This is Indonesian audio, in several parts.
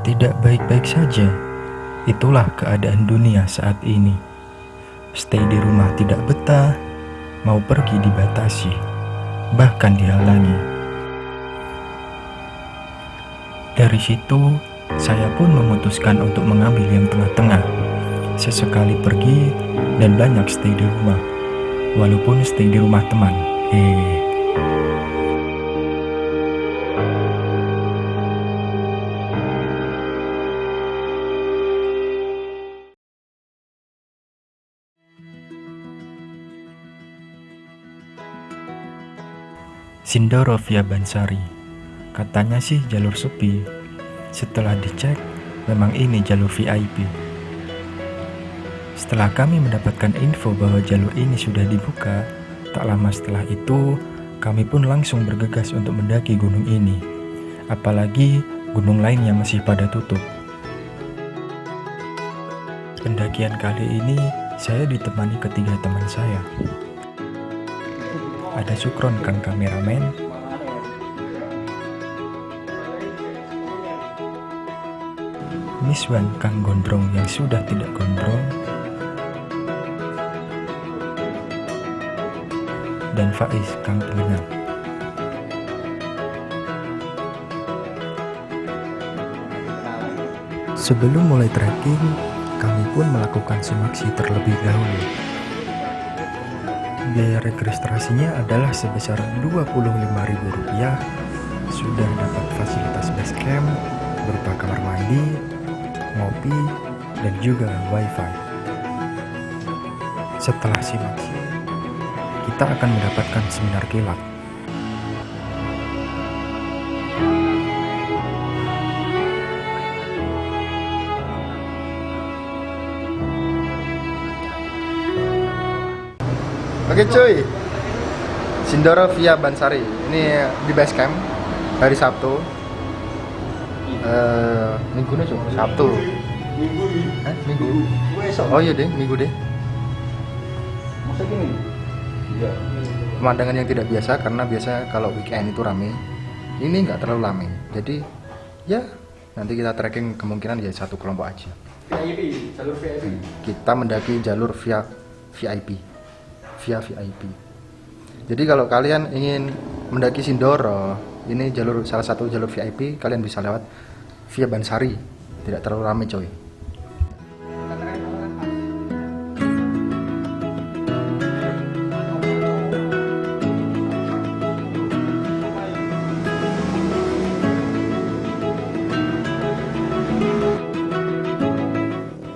tidak baik-baik saja. Itulah keadaan dunia saat ini. Stay di rumah tidak betah, mau pergi dibatasi, bahkan dihalangi. Dari situ, saya pun memutuskan untuk mengambil yang tengah-tengah. Sesekali pergi dan banyak stay di rumah, walaupun stay di rumah teman. Sindoro via Bansari. Katanya sih jalur sepi. Setelah dicek, memang ini jalur VIP. Setelah kami mendapatkan info bahwa jalur ini sudah dibuka, tak lama setelah itu, kami pun langsung bergegas untuk mendaki gunung ini. Apalagi gunung lain yang masih pada tutup. Pendakian kali ini, saya ditemani ketiga teman saya. Ada Sukron kang kameramen, Miswan kang gondrong yang sudah tidak gondrong, dan Faiz kang pengenal. Sebelum mulai trekking, kami pun melakukan simaksi terlebih dahulu. Biaya registrasinya adalah sebesar Rp25.000. Sudah dapat fasilitas base camp berupa kamar mandi, ngopi, dan juga wifi. Setelah simaksi, kita akan mendapatkan seminar kilat. Oke cuy, Sindoro via Bansari. Ini di base camp hari Sabtu. Minggu nih cuy, Sabtu. Minggu. Oh iya deh, Minggu deh. Masa gini? Iya. Pemandangan yang tidak biasa karena biasa kalau weekend itu rame. Ini nggak terlalu rame. Jadi ya nanti kita trekking kemungkinan ya satu kelompok aja. VIP, jalur VIP. Kita mendaki jalur via VIP. Jadi kalau kalian ingin mendaki Sindoro, ini salah satu jalur VIP, kalian bisa lewat via Bansari. Tidak terlalu ramai coy.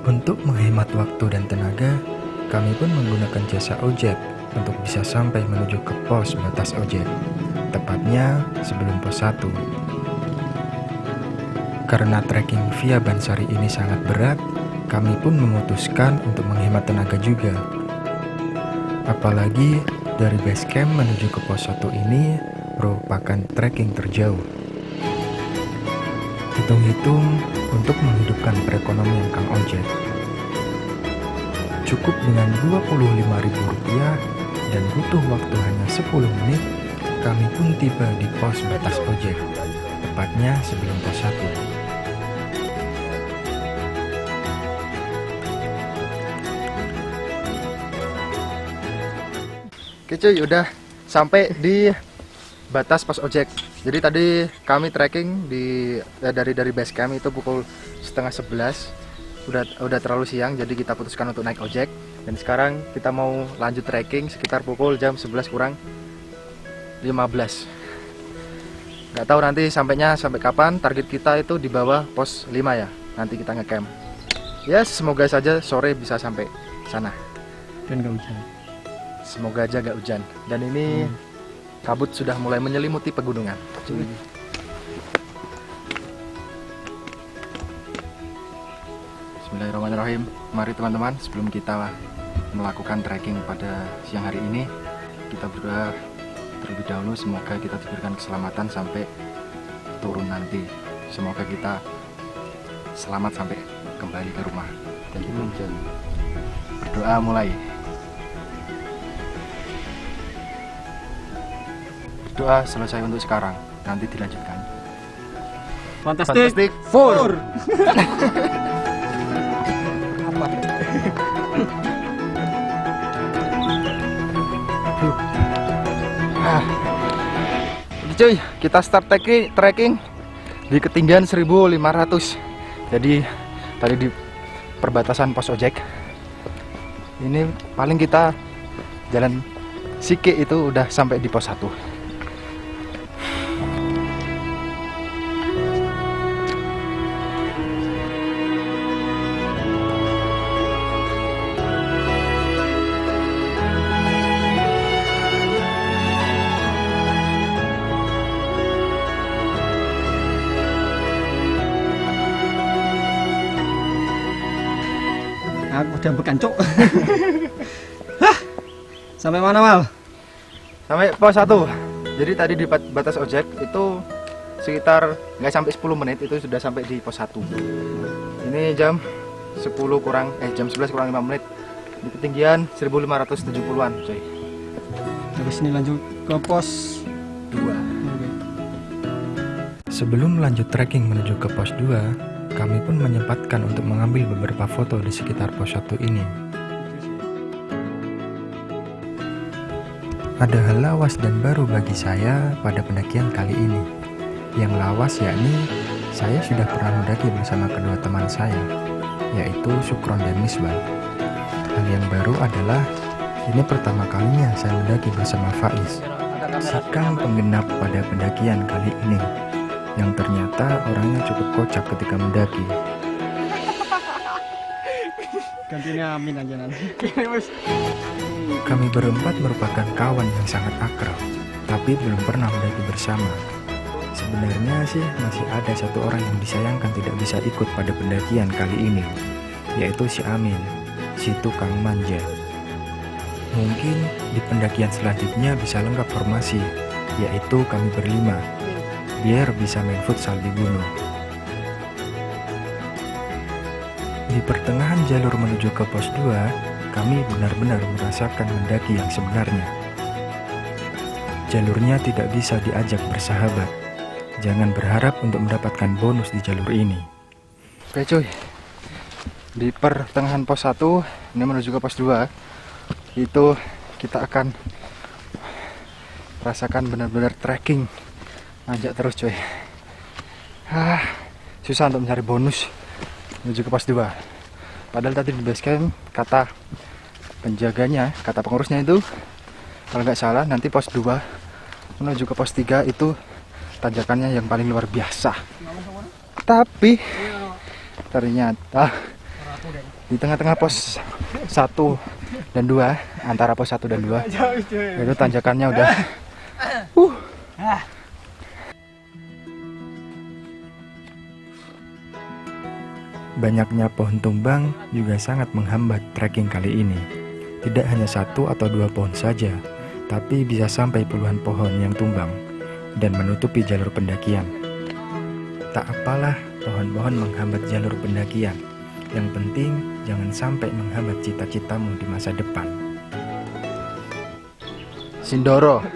Untuk menghemat waktu dan tenaga, kami pun menggunakan jasa ojek untuk bisa sampai menuju ke pos batas ojek, tepatnya sebelum pos 1. Karena trekking via Bansari ini sangat berat, kami pun memutuskan untuk menghemat tenaga juga. Apalagi dari base camp menuju ke pos 1 ini merupakan trekking terjauh. Hitung-hitung untuk menghidupkan perekonomian Kang Ojek. Cukup dengan Rp25.000 dan butuh waktu hanya 10 menit, kami pun tiba di pos batas ojek, tepatnya sebelum pos 1. Oke cuy, udah sampai di batas pos ojek. Jadi tadi kami trekking dari base camp itu pukul 10:30. Udah terlalu siang, jadi kita putuskan untuk naik ojek. Dan sekarang kita mau lanjut trekking sekitar pukul jam 11 kurang 15. Nggak tahu nanti sampai kapan. Target kita itu di bawah pos 5 ya. Nanti kita ngecamp. Ya semoga saja sore bisa sampai sana. Dan gak hujan. Semoga aja gak hujan. Dan ini kabut sudah mulai menyelimuti pegunungan. Bismillahirrahmanirrahim. Mari teman-teman, sebelum kita melakukan trekking pada siang hari ini, kita berdoa terlebih dahulu. Semoga kita diberikan keselamatan sampai turun nanti. Semoga kita selamat sampai kembali ke rumah. Dan berdoa mulai. Berdoa selesai untuk sekarang, nanti dilanjutkan. Fantastic Four. Oke cuy, kita start trekking di ketinggian 1500. Jadi tadi di perbatasan pos ojek. Ini paling kita jalan sikit itu udah sampai di pos 1. Aku udah berkancuk. Hah, sampai mana Mal? Sampai pos 1. Jadi tadi di batas ojek itu sekitar nggak sampai 10 menit itu sudah sampai di pos 1. Ini jam 11 kurang 5 menit di ketinggian 1570-an coy. Habis ini lanjut ke pos 2. Sebelum lanjut trekking menuju ke pos 2, kami pun menyempatkan untuk mengambil beberapa foto di sekitar pos 1 ini. Ada hal lawas dan baru bagi saya pada pendakian kali ini. Yang lawas yakni saya sudah pernah mendaki bersama kedua teman saya, yaitu Sukron dan Misbah. Hal yang baru adalah ini pertama kalinya saya mendaki bersama Faiz, sikang penggenap pada pendakian kali ini, yang ternyata orangnya cukup kocak ketika mendaki. gantinya Amin aja nanti. Kami berempat merupakan kawan yang sangat akrab, tapi belum pernah mendaki bersama. Sebenarnya sih masih ada satu orang yang disayangkan tidak bisa ikut pada pendakian kali ini, yaitu si Amin, si tukang manja. Mungkin di pendakian selanjutnya bisa lengkap formasi, yaitu kami berlima, biar bisa main futsal di gunung. Di pertengahan jalur menuju ke pos 2, kami benar-benar merasakan mendaki yang sebenarnya. Jalurnya tidak bisa diajak bersahabat. Jangan berharap untuk mendapatkan bonus di jalur ini. Oke cuy, di pertengahan pos 1 ini menuju ke pos 2 itu kita akan rasakan benar-benar trekking, nanjak terus cuy. Susah untuk mencari bonus menuju ke pos 2. Padahal tadi di base camp kata penjaganya, kata pengurusnya itu kalau nggak salah nanti pos 2 menuju ke pos 3 itu tanjakannya yang paling luar biasa. Tapi ternyata di tengah-tengah pos 1 dan 2, antara pos 1 dan 2 itu tanjakannya udah Banyaknya pohon tumbang juga sangat menghambat trekking kali ini. Tidak hanya 1 atau 2 pohon saja, tapi bisa sampai puluhan pohon yang tumbang dan menutupi jalur pendakian. Tak apalah pohon-pohon menghambat jalur pendakian. Yang penting jangan sampai menghambat cita-citamu di masa depan. Sindoro.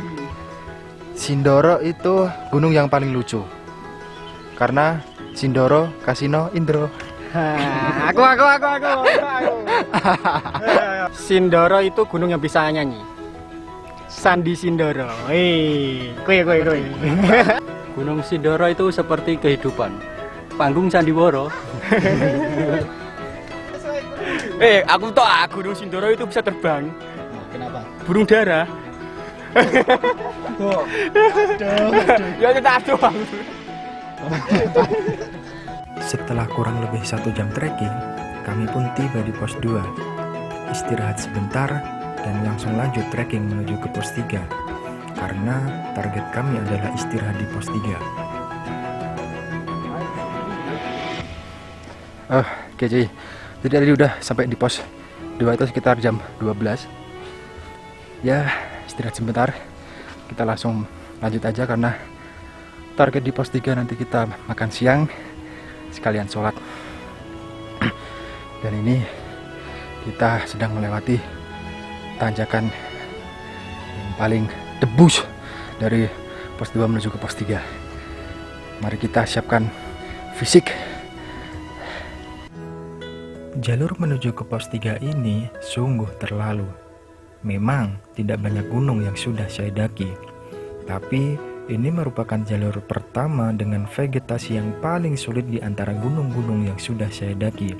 Sindoro itu gunung yang paling lucu. Karena Sindoro, Kasino, Indro. Aku. Sindoro itu gunung yang bisa nyanyi. Sandi Sindoro. Kowe. Gunung Sindoro itu seperti kehidupan. Panggung sandiwara. Aku tahu Gunung Sindoro itu bisa terbang. Kenapa? Burung dara. Ya kita doang. Setelah kurang lebih 1 jam trekking, kami pun tiba di pos 2. Istirahat sebentar dan langsung lanjut trekking menuju ke pos 3. Karena target kami adalah istirahat di pos 3. Oke cuy. Jadi tadi udah sampai di pos 2 itu sekitar jam 12. Ya, istirahat sebentar. Kita langsung lanjut aja karena target di pos 3 nanti kita makan siang sekalian sholat. Dan ini kita sedang melewati tanjakan yang paling debus dari pos 2 menuju ke pos 3. Mari kita siapkan fisik. Jalur menuju ke pos 3 ini sungguh terlalu. Memang tidak banyak gunung yang sudah saya daki, tapi ini merupakan jalur pertama dengan vegetasi yang paling sulit di antara gunung-gunung yang sudah saya daki.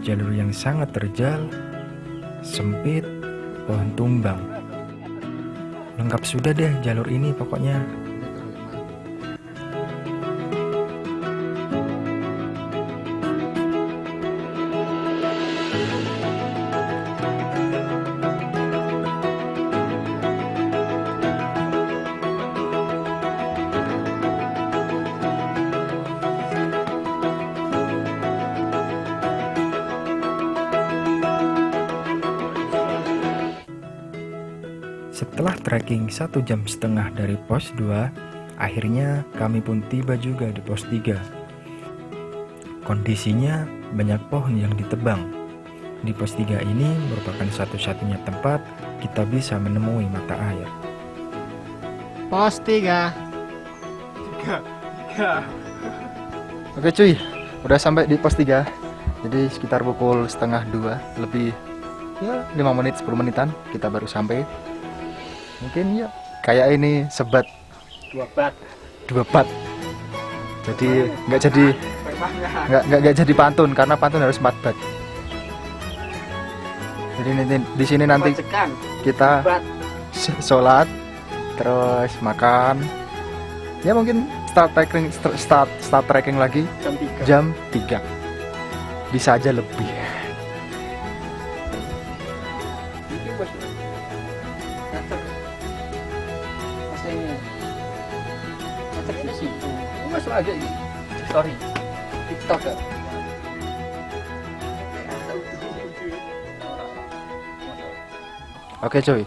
Jalur yang sangat terjal, sempit, pohon tumbang. Lengkap sudah deh jalur ini pokoknya. Setelah trekking 1,5 jam dari pos 2, akhirnya kami pun tiba juga di pos 3. Kondisinya banyak pohon yang ditebang. Di pos 3 ini merupakan satu-satunya tempat kita bisa menemui mata air. Pos 3. Oke cuy, udah sampai di pos 3. Jadi sekitar pukul 1:30 lebih, ya 5 menit 10 menitan kita baru sampai. Mungkin ya kayak ini sebat 2 bat. Jadi nggak jadi pantun, karena pantun harus 4 bat. Jadi di sini nanti kita sholat, terus makan. Ya mungkin start trekking lagi jam 3. Bisa aja lebih. Sorry, TikTok ya. Oke cuy,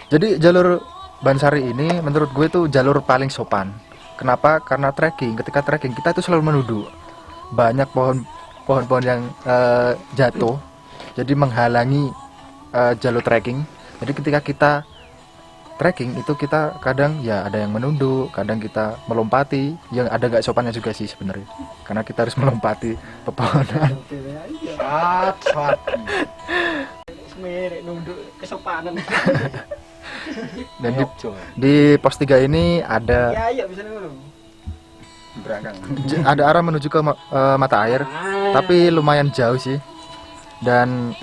jadi jalur Bansari ini menurut gue itu jalur paling sopan. Kenapa? Karena ketika trekking kita itu selalu menunduk. Banyak pohon-pohon yang jatuh, jadi menghalangi jalur trekking. Jadi ketika kita trekking itu kita kadang ya ada yang menunduk, kadang kita melompati, yang ada gak sopannya juga sih sebenarnya, karena kita harus melompati pepohonan. Kesopanan. Dan di pos 3 ini ada ada arah menuju ke mata air, tapi lumayan jauh sih. Dan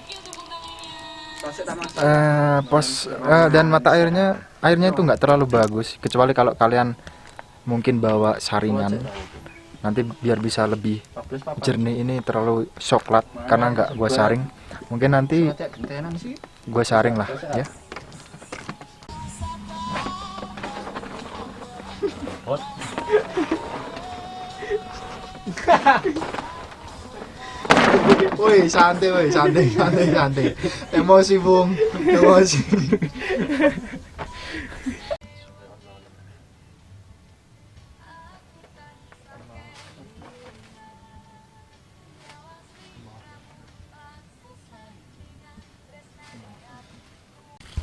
dan mata airnya itu nggak terlalu bagus, kecuali kalau kalian mungkin bawa saringan, nanti biar bisa lebih jernih. Ini terlalu coklat karena nggak gua saring, mungkin nanti gua saring lah ya. Woi, santai. Emosi, Bung. Emosi.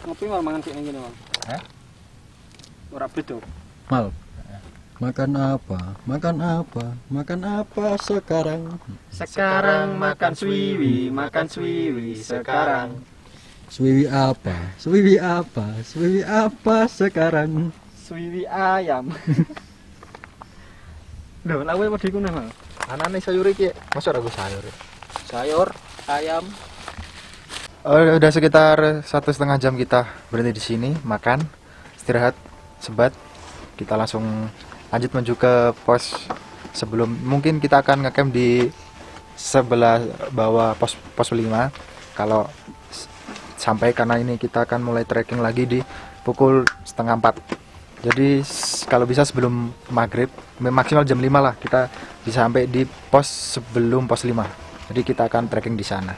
Ngopi mal mangan kayak gini, Bang. Hah? Ora bedo. Mal, makan apa sekarang? Sekarang makan swiwi sekarang. Swiwi apa sekarang? Swiwi ayam. Loh, lawe padha iku nang, Mal. Anane sayur iki, masa ora sayur. Sayur, ayam. Udah sekitar 1,5 jam kita berhenti di sini, makan, istirahat, sebat. Kita langsung lanjut menuju ke pos sebelum, mungkin kita akan ngecamp di sebelah bawah pos 5 kalau sampai, karena ini kita akan mulai trekking lagi di pukul 3:30. Jadi kalau bisa sebelum maghrib, maksimal jam 5 lah kita bisa sampai di pos sebelum pos 5. Jadi kita akan trekking di sana.